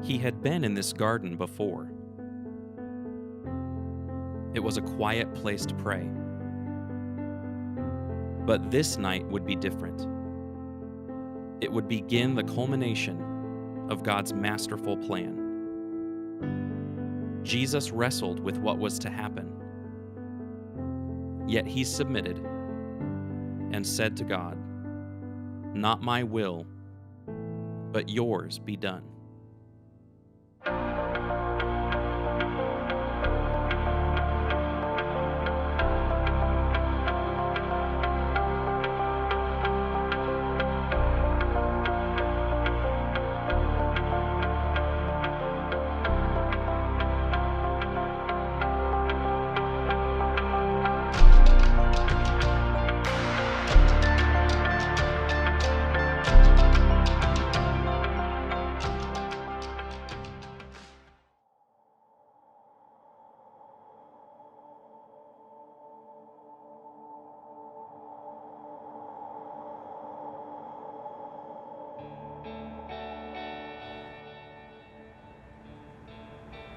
He had been in this garden before. It was a quiet place to pray. But this night would be different. It would begin the culmination of God's masterful plan. Jesus wrestled with what was to happen. Yet he submitted and said to God, "Not my will, but yours be done."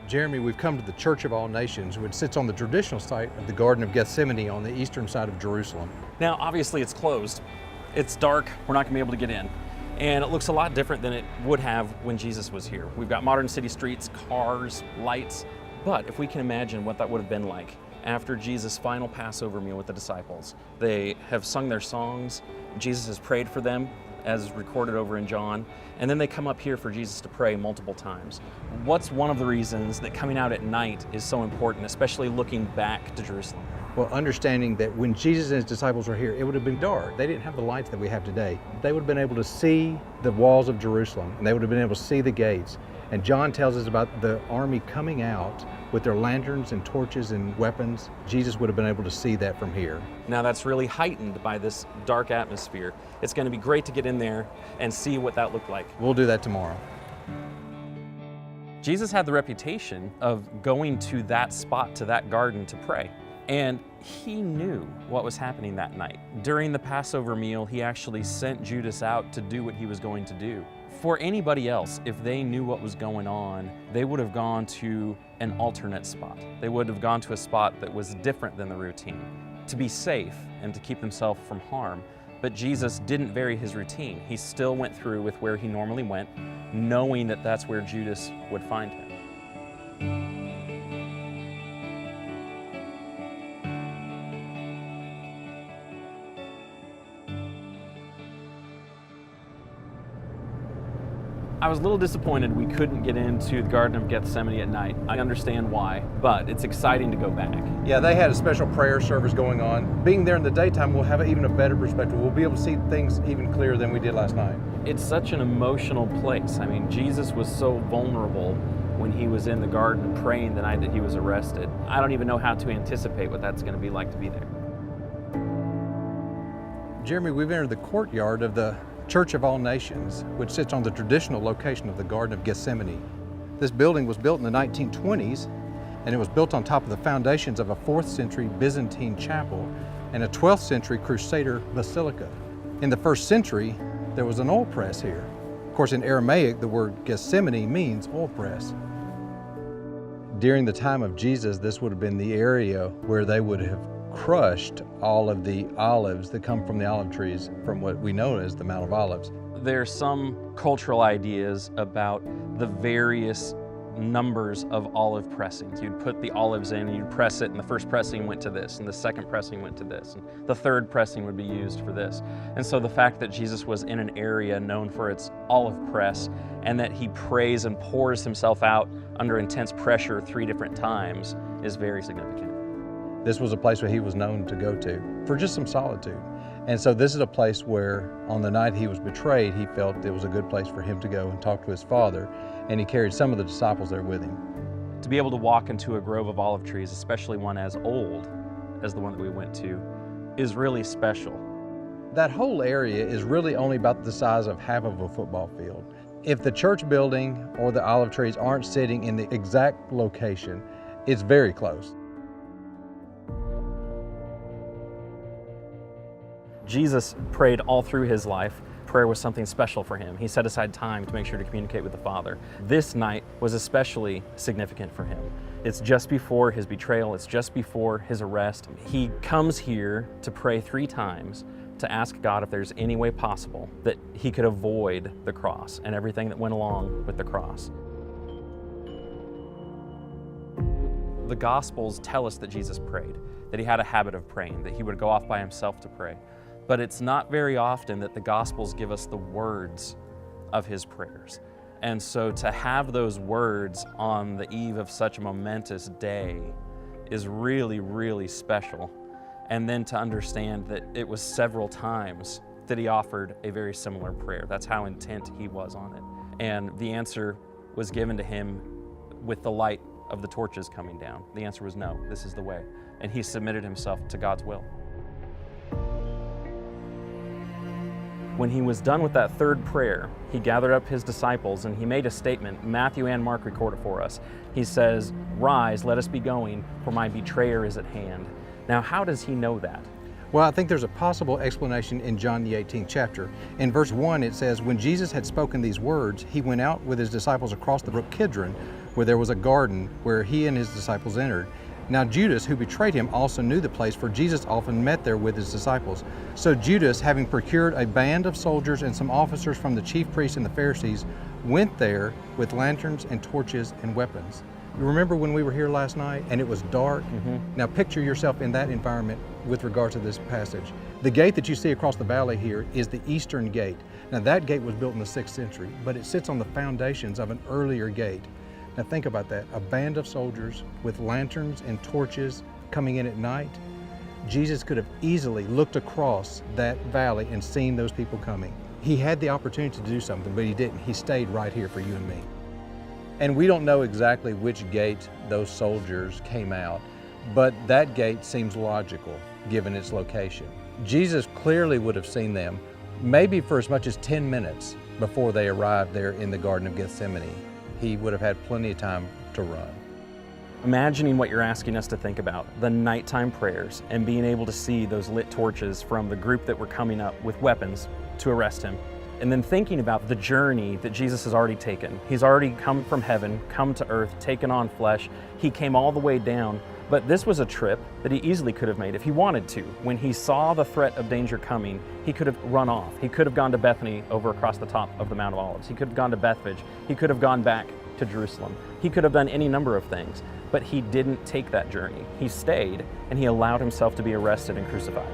Jeremy, we've come to the Church of All Nations, which sits on the traditional site of the Garden of Gethsemane on the eastern side of Jerusalem. Now, obviously it's closed. It's dark, we're not gonna be able to get in. And it looks a lot different than it would have when Jesus was here. We've got modern city streets, cars, lights, but if we can imagine what that would have been like after Jesus' final Passover meal with the disciples. They have sung their songs, Jesus has prayed for them, as recorded over in John, and then they come up here for Jesus to pray multiple times. What's one of the reasons that coming out at night is so important, especially looking back to Jerusalem? Well, understanding that when Jesus and his disciples were here, it would have been dark. They didn't have the lights that we have today. They would have been able to see the walls of Jerusalem, and they would have been able to see the gates. And John tells us about the army coming out with their lanterns and torches and weapons. Jesus would have been able to see that from here. Now that's really heightened by this dark atmosphere. It's going to be great to get in there and see what that looked like. We'll do that tomorrow. Jesus had the reputation of going to that spot, to that garden to pray. And he knew what was happening that night. During the Passover meal, he actually sent Judas out to do what he was going to do. For anybody else, if they knew what was going on, they would have gone to an alternate spot. They would have gone to a spot that was different than the routine to be safe and to keep themselves from harm. But Jesus didn't vary his routine. He still went through with where he normally went, knowing that that's where Judas would find him. I was a little disappointed we couldn't get into the Garden of Gethsemane at night. I understand why, but it's exciting to go back. Yeah, they had a special prayer service going on. Being there in the daytime, we'll have even a better perspective. We'll be able to see things even clearer than we did last night. It's such an emotional place. I mean, Jesus was so vulnerable when he was in the garden praying the night that he was arrested. I don't even know how to anticipate what that's going to be like to be there. Jeremy, we've entered the courtyard of the Church of All Nations, which sits on the traditional location of the Garden of Gethsemane. This building was built in the 1920s, and it was built on top of the foundations of a 4th century Byzantine chapel and a 12th century Crusader basilica. In the 1st century, there was an oil press here. Of course, in Aramaic, the word Gethsemane means oil press. During the time of Jesus, this would have been the area where they would have crushed all of the olives that come from the olive trees from what we know as the Mount of Olives. There's some cultural ideas about the various numbers of olive pressings. You'd put the olives in and you'd press it, and the first pressing went to this, and the second pressing went to this, and the third pressing would be used for this. And so the fact that Jesus was in an area known for its olive press, and that he prays and pours himself out under intense pressure 3 different times is very significant. This was a place where he was known to go to for just some solitude. And so this is a place where on the night he was betrayed, he felt it was a good place for him to go and talk to his Father, and he carried some of the disciples there with him. To be able to walk into a grove of olive trees, especially one as old as the one that we went to, is really special. That whole area is really only about the size of half of a football field. If the church building or the olive trees aren't sitting in the exact location, it's very close. Jesus prayed all through his life. Prayer was something special for him. He set aside time to make sure to communicate with the Father. This night was especially significant for him. It's just before his betrayal, it's just before his arrest. He comes here to pray 3 times to ask God if there's any way possible that he could avoid the cross and everything that went along with the cross. The Gospels tell us that Jesus prayed, that he had a habit of praying, that he would go off by himself to pray. But it's not very often that the Gospels give us the words of his prayers. And so to have those words on the eve of such a momentous day is really, really special. And then to understand that it was several times that he offered a very similar prayer. That's how intent he was on it. And the answer was given to him with the light of the torches coming down. The answer was no, this is the way. And he submitted himself to God's will. When he was done with that 3rd prayer, he gathered up his disciples and he made a statement. Matthew and Mark record it for us. He says, "Rise, let us be going, for my betrayer is at hand." Now, how does he know that? Well, I think there's a possible explanation in John the 18th chapter. In verse 1, it says, "When Jesus had spoken these words, he went out with his disciples across the brook Kidron, where there was a garden where he and his disciples entered. Now Judas, who betrayed him, also knew the place, for Jesus often met there with his disciples. So Judas, having procured a band of soldiers and some officers from the chief priests and the Pharisees, went there with lanterns and torches and weapons." You remember when we were here last night and it was dark? Now picture yourself in that environment with regard to this passage. The gate that you see across the valley here is the Eastern Gate. Now that gate was built in the 6th century, but it sits on the foundations of an earlier gate. Now think about that, a band of soldiers with lanterns and torches coming in at night. Jesus could have easily looked across that valley and seen those people coming. He had the opportunity to do something, but he didn't. He stayed right here for you and me. And we don't know exactly which gate those soldiers came out, but that gate seems logical given its location. Jesus clearly would have seen them maybe for as much as 10 minutes before they arrived there in the Garden of Gethsemane. He would have had plenty of time to run. Imagining what you're asking us to think about, the nighttime prayers, and being able to see those lit torches from the group that were coming up with weapons to arrest him. And then thinking about the journey that Jesus has already taken. He's already come from heaven, come to earth, taken on flesh. He came all the way down, but this was a trip that he easily could have made if he wanted to. When he saw the threat of danger coming, he could have run off. He could have gone to Bethany over across the top of the Mount of Olives. He could have gone to Bethphage. He could have gone back to Jerusalem. He could have done any number of things, but he didn't take that journey. He stayed and he allowed himself to be arrested and crucified.